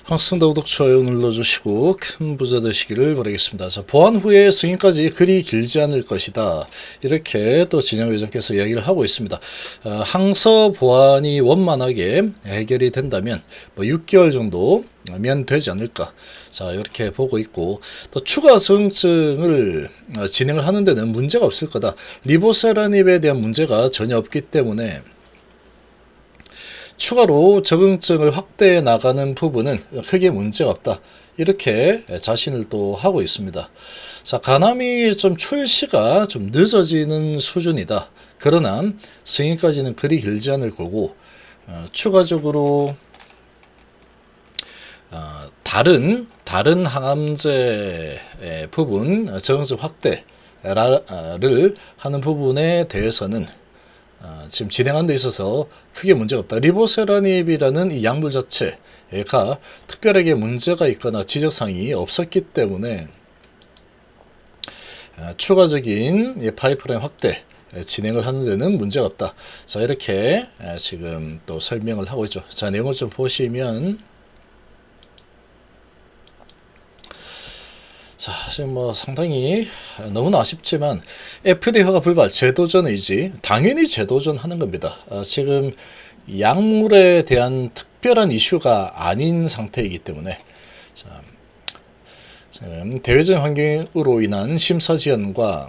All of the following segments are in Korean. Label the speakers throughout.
Speaker 1: 항상 구독, 좋아요 눌러주시고 큰 부자 되시기를 바라겠습니다. 자, 보안 후에 승인까지 그리 길지 않을 것이다. 이렇게 또 진영회장께서 이야기를 하고 있습니다. 항서 보안이 원만하게 해결이 된다면 뭐 6개월 정도면 되지 않을까. 자, 이렇게 보고 있고, 또 추가 적응증을 진행을 하는 데는 문제가 없을 거다. 리보세라닙에 대한 문제가 전혀 없기 때문에 추가로 적응증을 확대해 나가는 부분은 크게 문제가 없다. 이렇게 자신을 또 하고 있습니다. 자, 가남이 좀 출시가 좀 늦어지는 수준이다. 그러나 승인까지는 그리 길지 않을 거고, 추가적으로 다른 항암제 부분 적응증 확대를 하는 부분에 대해서는 지금 진행하는 데 있어서 크게 문제가 없다. 리보세라닙이라는 이 약물 자체가 특별하게 문제가 있거나 지적사항이 없었기 때문에 추가적인 파이프라인 확대 진행을 하는 데는 문제가 없다. 자, 이렇게 지금 또 설명을 하고 있죠. 자, 내용을 좀 보시면, 자, 지금 뭐 상당히 너무나 아쉽지만 FDA 허가 불발 재도전 의지, 당연히 재도전 하는 겁니다. 지금 약물에 대한 특별한 이슈가 아닌 상태이기 때문에, 자, 지금 대외적 환경으로 인한 심사 지연과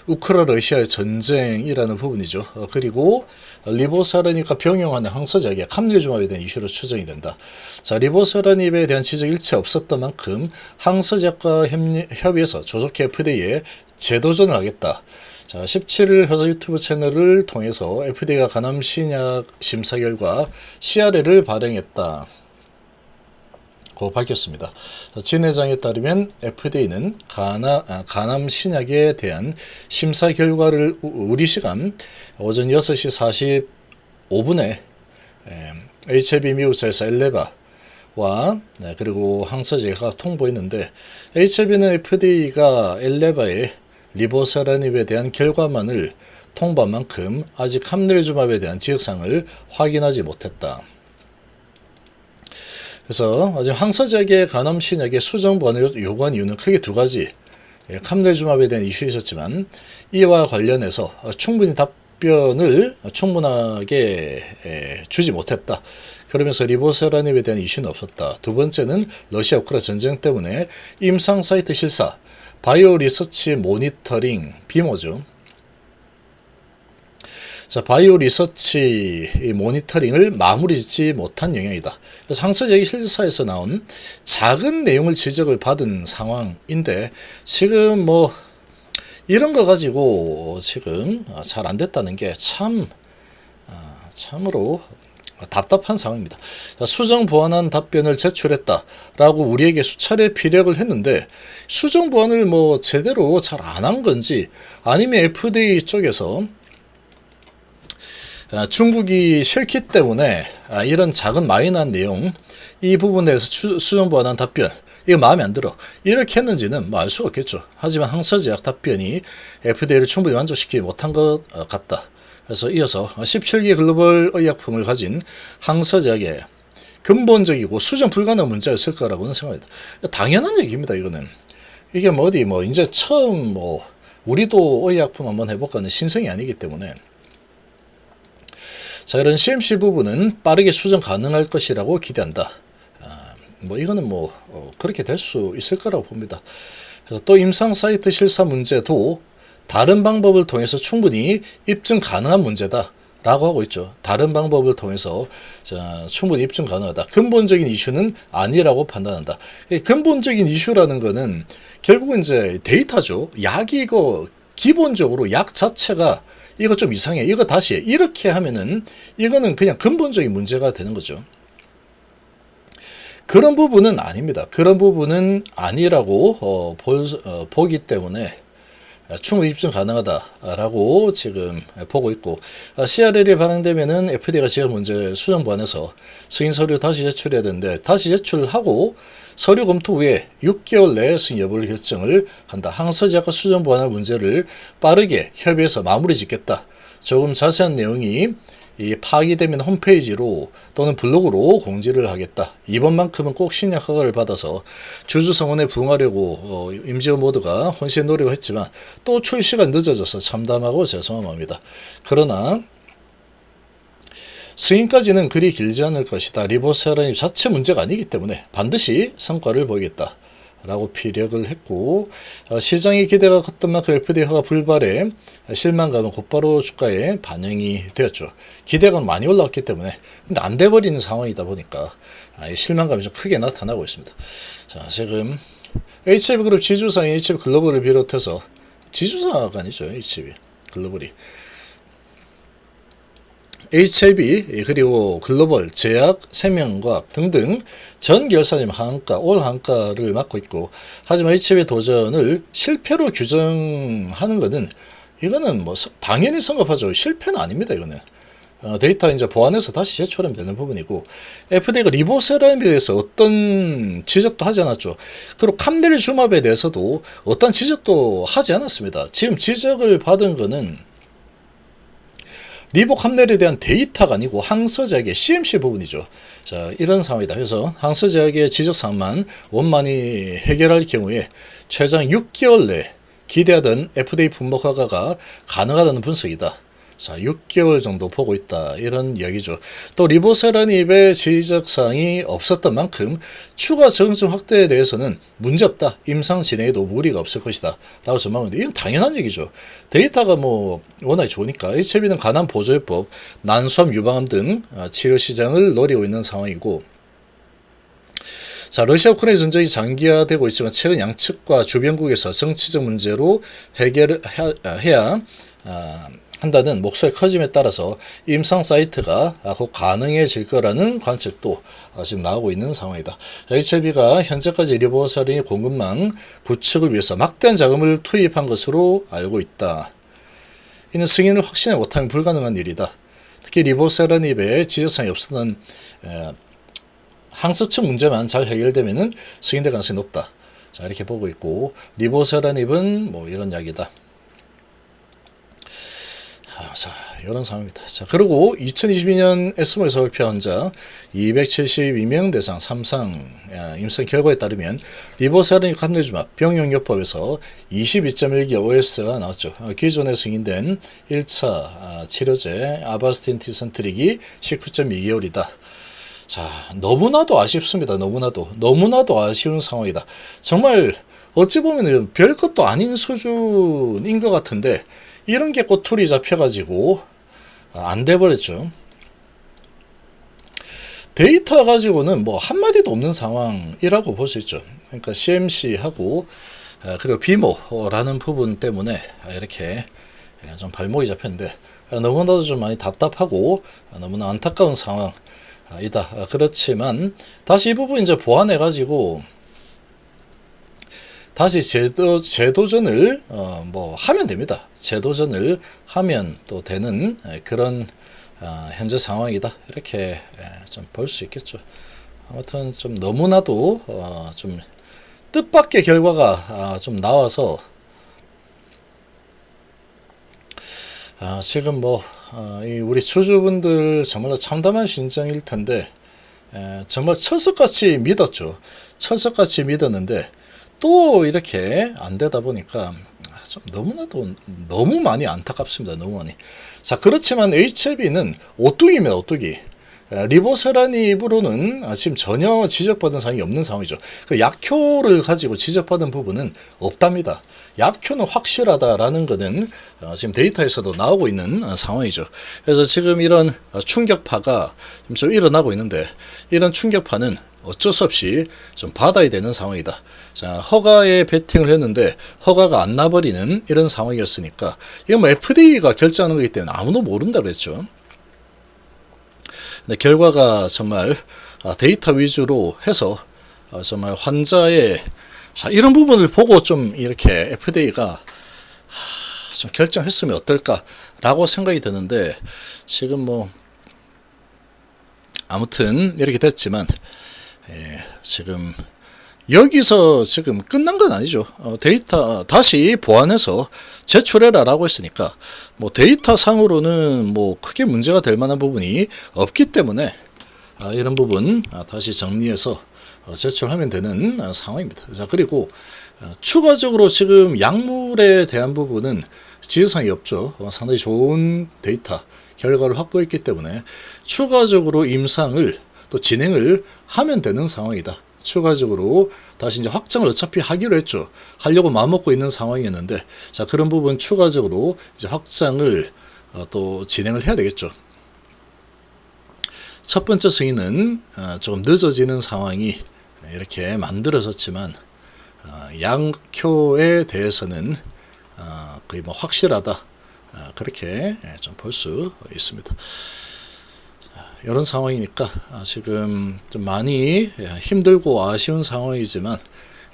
Speaker 1: 우크라이나 러시아의 전쟁이라는 부분이죠. 그리고 리보세라닙과 병용하는 항서제약의 함유주마에 대한 이슈로 추정이 된다. 자, 리보세라닙에 대한 지적 일체 없었던 만큼 항서제약과 협의해서 조속히 FDA에 재도전을 하겠다. 자, 17일 회사 유튜브 채널을 통해서 FDA가 간암 신약 심사 결과 CRL을 발행했다 고 밝혔습니다. 진 회장에 따르면 FDA는 간암 신약에 대한 심사 결과를 우리 시간 오전 6시 45분에 HIV 미국사에서 엘레바와 그리고 항서제가 통보했는데, HIV는 FDA가 엘레바의 리보세라닙에 대한 결과만을 통보한 만큼 아직 함ler주맙에 대한 지역사항을 확인하지 못했다. 그래서 지금 항서제약의 간암 신약의 수정 보완을 요구한 이유는 크게 두 가지. 함ler주맙에 대한 이슈가 있었지만 이와 관련해서 충분히 답변을 충분하게 주지 못했다. 그러면서 리보세라닙에 대한 이슈는 없었다. 두 번째는 러시아 우크라이나 전쟁 때문에 임상 사이트 실사, 바이오 리서치 모니터링 비모죠. 자, 바이오 리서치 모니터링을 마무리 짓지 못한 영향이다. 그래서 항서제약 실사에서 나온 작은 내용을 지적을 받은 상황인데, 지금 뭐 이런 거 가지고 지금 잘 안 됐다는 게 참으로 답답한 상황입니다. 수정 보완한 답변을 제출했다라고 우리에게 수차례 피력을 했는데, 수정 보완을 뭐 제대로 잘 안 한 건지, 아니면 FDA 쪽에서 중국이 싫기 때문에 이런 작은 마이너한 내용, 이 부분에 대해서 수정 보완한 답변, 이거 마음에 안 들어, 이렇게 했는지는 뭐 알 수가 없겠죠. 하지만 항서제약 답변이 FDA를 충분히 만족시키지 못한 것 같다. 그래서 이어서 17개 글로벌 의약품을 가진 항서제약의 근본적이고 수정 불가능한 문제가 있을 거라고는 생각합니다. 당연한 얘기입니다. 이거는 이게 뭐 어디 뭐 이제 처음 뭐 우리도 의약품 한번 해볼까 하는 신성이 아니기 때문에, 자, 이런 CMC 부분은 빠르게 수정 가능할 것이라고 기대한다. 뭐 이거는 뭐 그렇게 될 수 있을 거라고 봅니다. 그래서 또 임상 사이트 실사 문제도 다른 방법을 통해서 충분히 입증 가능한 문제다 라고 하고 있죠. 다른 방법을 통해서 충분히 입증 가능하다. 근본적인 이슈는 아니라고 판단한다. 근본적인 이슈라는 거는 결국은 이제 데이터죠. 약이 이거 기본적으로 약 자체가 이거 좀 이상해, 이거 다시 해, 이렇게 하면은 이거는 그냥 근본적인 문제가 되는 거죠. 그런 부분은 아닙니다. 그런 부분은 아니라고 보기 때문에 충분히 입증 가능하다라고 지금 보고 있고, CRL이 발행되면은 FDA가 지금 문제 수정 보완해서 승인 서류 다시 제출해야 되는데, 다시 제출하고 서류 검토 후에 6개월 내에 승인 여부를 결정을 한다. 항서제약과 수정 보완할 문제를 빠르게 협의해서 마무리 짓겠다. 조금 자세한 내용이 이 파기되면 홈페이지로 또는 블로그로 공지를 하겠다. 이번만큼은 꼭 신약 허가를 받아서 주주 성원에 부응하려고 임직원 모두가 혼신 노력을 했지만 또 출시가 늦어져서 참담하고 죄송합니다. 그러나 승인까지는 그리 길지 않을 것이다. 리보세라님 자체 문제가 아니기 때문에 반드시 성과를 보이겠다. 라고 피력을 했고, 시장의 기대가 컸던 만큼 FDA가 불발해 실망감은 곧바로 주가에 반영이 되었죠. 기대가 많이 올라왔기 때문에 근데 안 돼버리는 상황이다 보니까 실망감이 좀 크게 나타나고 있습니다. 자, 지금 HB그룹 지주사인 HB글로벌을 비롯해서 지주사가 아니죠. HB글로벌이 HIB 그리고 글로벌, 제약, 생명과학 등등 전 결사님 하한가, 올 한가를 맡고 있고, 하지만 HIB 도전을 실패로 규정하는 것은 이거는 뭐 당연히 성급하죠. 실패는 아닙니다. 이거는 데이터 이제 보완해서 다시 제출하면 되는 부분이고, FDA가 리보세라임에 대해서 어떤 지적도 하지 않았죠. 그리고 캄델 주맙에 대해서도 어떤 지적도 하지 않았습니다. 지금 지적을 받은 거는 리보캄넬에 대한 데이터가 아니고 항서제약의 CMC 부분이죠. 자, 이런 상황이다. 그래서 항서제약의 지적사항만 원만히 해결할 경우에 최장 6개월 내 기대하던 FDA 분목 허가가 가능하다는 분석이다. 자, 6개월 정도 보고 있다. 이런 이야기죠. 또 리보세라닙의 지적사항이 없었던 만큼 추가 적응증 확대에 대해서는 문제없다. 임상 진행에도 무리가 없을 것이다. 라고 전망하는데 이건 당연한 얘기죠. 데이터가 뭐 워낙 좋으니까 HIV는 간암 보조요법, 난수암 유방암 등 치료 시장을 노리고 있는 상황이고, 자, 러시아 우크라이나 전쟁이 장기화되고 있지만 최근 양측과 주변국에서 정치적 문제로 해야 한다는 목소리 커짐에 따라서 임상 사이트가 곧 가능해질 거라는 관측도 지금 나오고 있는 상황이다. HLB가 현재까지 리보세라닙 공급망 구축을 위해서 막대한 자금을 투입한 것으로 알고 있다. 이는 승인을 확신하지 못하면 불가능한 일이다. 특히 리보세라닙의 지적사항이 없었던 항서층 문제만 잘 해결되면 승인될 가능성이 높다. 자, 이렇게 보고 있고, 리보세라닙은 뭐 이런 이야기다. 자, 이런 상황입니다. 자, 그리고 2022년 에스모에서 발표한 환자 272명 대상 3상 임상 결과에 따르면 리보세라닙 캄델주맙 병용요법에서 22.1개 OS가 나왔죠. 기존에 승인된 1차 치료제 아바스틴 티선트릭이 19.2개월이다. 자, 너무나도 아쉽습니다. 너무나도 아쉬운 상황이다. 정말 어찌 보면 별것도 아닌 수준인 것 같은데 이런 게 꼬투리 잡혀가지고 안 돼버렸죠. 데이터 가지고는 뭐 한마디도 없는 상황이라고 볼 수 있죠. 그러니까 CMC하고 그리고 비모라는 부분 때문에 이렇게 좀 발목이 잡혔는데 너무나도 좀 많이 답답하고 너무나 안타까운 상황이다. 그렇지만 다시 이 부분 이제 보완해가지고 다시 재도전을 뭐 하면 됩니다. 재도전을 하면 또 되는 그런 현재 상황이다. 이렇게 좀 볼 수 있겠죠. 아무튼 좀 너무나도 좀 뜻밖의 결과가 좀 나와서 지금 뭐 우리 주주분들 정말로 참담한 심정일 텐데 정말 철석같이 믿었죠. 철석같이 믿었는데 또 이렇게 안 되다 보니까 좀 너무나도 너무 많이 안타깝습니다. 너무 많이. 자, 그렇지만 HLB는 오뚜기입니다. 오뚜기. 리보세라닙으로는 지금 전혀 지적받은 사항이 없는 상황이죠. 그 약효를 가지고 지적받은 부분은 없답니다. 약효는 확실하다라는 것은 지금 데이터에서도 나오고 있는 상황이죠. 그래서 지금 이런 충격파가 좀 일어나고 있는데 이런 충격파는 어쩔 수 없이 좀 받아야 되는 상황이다. 자, 허가에 베팅을 했는데 허가가 안 나버리는 이런 상황이었으니까 이건 뭐 FDA가 결정하는 거기 때문에 아무도 모른다 그랬죠. 근데 결과가 정말 데이터 위주로 해서 정말 환자의 이런 부분을 보고 좀 이렇게 FDA가 좀 결정했으면 어떨까라고 생각이 드는데 지금 뭐 아무튼 이렇게 됐지만 지금 여기서 지금 끝난 건 아니죠. 데이터 다시 보완해서 제출해라라고 했으니까 뭐 데이터 상으로는 뭐 크게 문제가 될 만한 부분이 없기 때문에 이런 부분 다시 정리해서 제출하면 되는 상황입니다. 자, 그리고 추가적으로 지금 약물에 대한 부분은 지적사항이 없죠. 상당히 좋은 데이터 결과를 확보했기 때문에 추가적으로 임상을 또 진행을 하면 되는 상황이다. 추가적으로 다시 이제 확장을 어차피 하기로 했죠. 하려고 마음먹고 있는 상황이었는데, 자, 그런 부분 추가적으로 이제 확장을 또 진행을 해야 되겠죠. 첫 번째 승인은 조금 늦어지는 상황이 이렇게 만들어졌지만, 양효에 대해서는 거의 뭐 확실하다. 그렇게 좀 볼 수 있습니다. 이런 상황이니까 지금 좀 많이 힘들고 아쉬운 상황이지만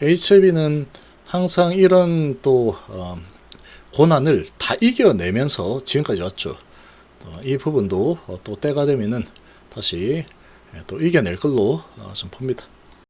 Speaker 1: HLB는 항상 이런 또 고난을 다 이겨내면서 지금까지 왔죠. 이 부분도 또 때가 되면은 다시 또 이겨낼 걸로 좀 봅니다.